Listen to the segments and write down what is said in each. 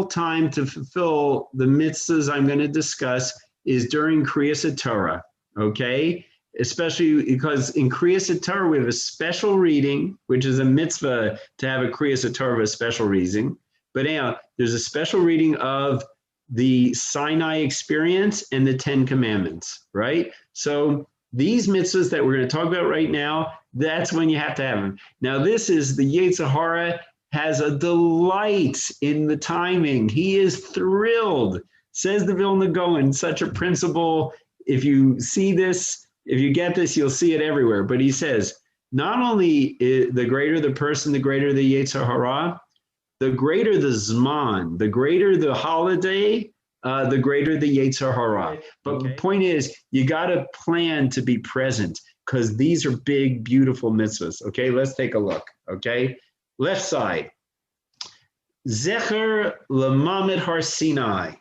ideal time to fulfill the mitzvahs I'm going to discuss is during Kriyas Torah, okay? Especially because in Kriyas Torah, we have a special reading, which is a mitzvah to have a Kriyas Torah, a special reading. But anyhow, there's a special reading of the Sinai experience and the 10 Commandments, right? So these mitzvahs that we're going to talk about right now, that's when you have to have them. Now, this is the Yetzer Hara has a delight in the timing. He is thrilled, says the Vilna Gaon, such a principle. If you see this, if you get this, you'll see it everywhere. But he says, not only the greater the person, the greater the Yetzer Hara, the greater the Zman, the greater the holiday, the greater the Yetzer Hara. But the point is, you got to plan to be present because these are big, beautiful mitzvahs. Okay, let's take a look. Okay, left side. Zecher Lamamed Har Sinai,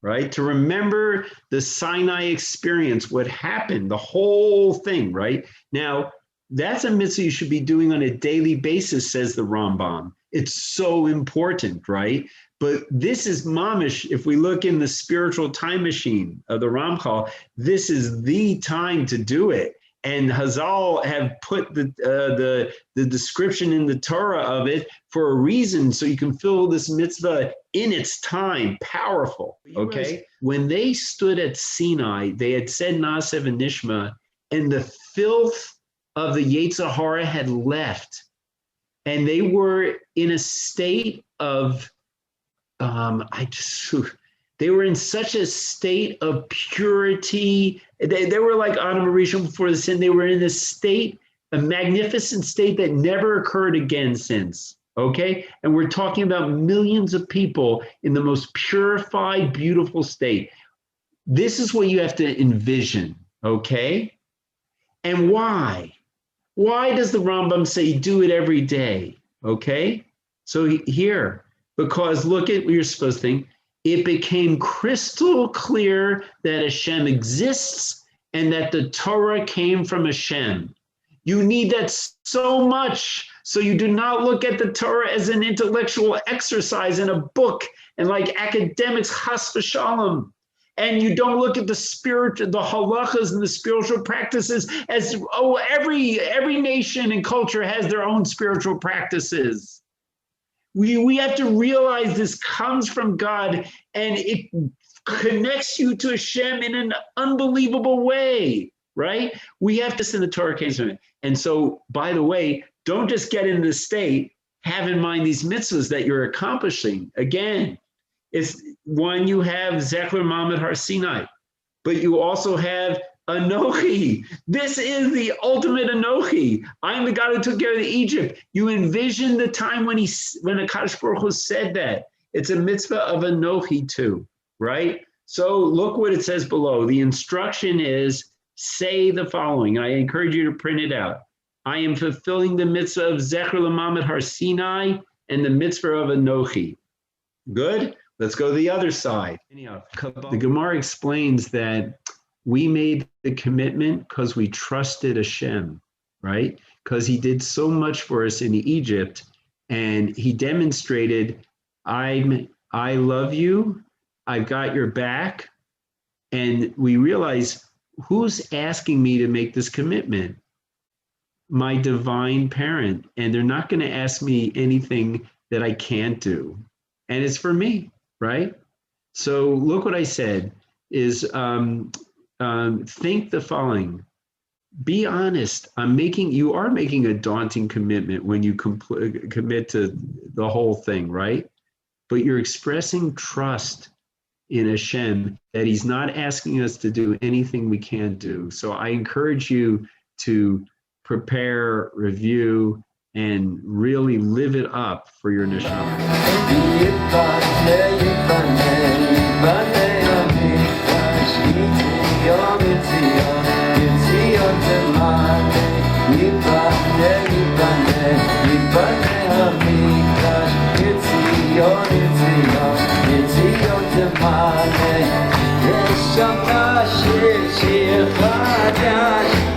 right? To remember the Sinai experience, what happened, the whole thing, right? Now, that's a mitzvah you should be doing on a daily basis, says the Rambam. It's so important, right? But this is mamish. If we look in the spiritual time machine of the Ramchal, this is the time to do it. And Hazal have put the description in the Torah of it for a reason, so you can fill this mitzvah in its time, powerful, okay? When they stood at Sinai, they had said Na'aseh v'Nishma, and the filth of the Yetzer Hara had left. And they were in a state of, they were in such a state of purity. They were like Adam Arishon before the sin. They were in this state, a magnificent state that never occurred again since, okay? And we're talking about millions of people in the most purified, beautiful state. This is what you have to envision, okay? And why? Why does the Rambam say do it every day? Okay, so here, because look at what you're supposed to think. It became crystal clear that Hashem exists and that the Torah came from Hashem. You need that so much, so you do not look at the Torah as an intellectual exercise in a book and like academics, chas v'shalom. And you don't look at the spiritual, the halachas and the spiritual practices as, oh, every nation and culture has their own spiritual practices. We have to realize this comes from God and it connects you to Hashem in an unbelievable way, right? We have this in the Torah case. And so, by the way, don't just get in the state, have in mind these mitzvahs that you're accomplishing. Again, it's one, you have Zecher Lamamed Har Sinai, but you also have Anochi. This is the ultimate Anochi. I'm the God who took care of Egypt. You envision the time when HaKadosh Baruch Hu said that. It's a mitzvah of Anochi too, right? So look what it says below. The instruction is, say the following. I encourage you to print it out. I am fulfilling the mitzvah of Zecher Lamamed Har Sinai and the mitzvah of Anochi. Good? Let's go to the other side. Anyhow, the Gemara explains that we made the commitment because we trusted Hashem, right? Because he did so much for us in Egypt, and he demonstrated, I love you, I've got your back, and we realize, who's asking me to make this commitment? My divine parent, and they're not going to ask me anything that I can't do, and it's for me. Right? So look what I said is think the following. Be honest. You are making a daunting commitment when you commit to the whole thing, right? But you're expressing trust in Hashem that he's not asking us to do anything we can't do. So I encourage you to prepare, review, and really live it up for your neshama. יש שם שיר חדש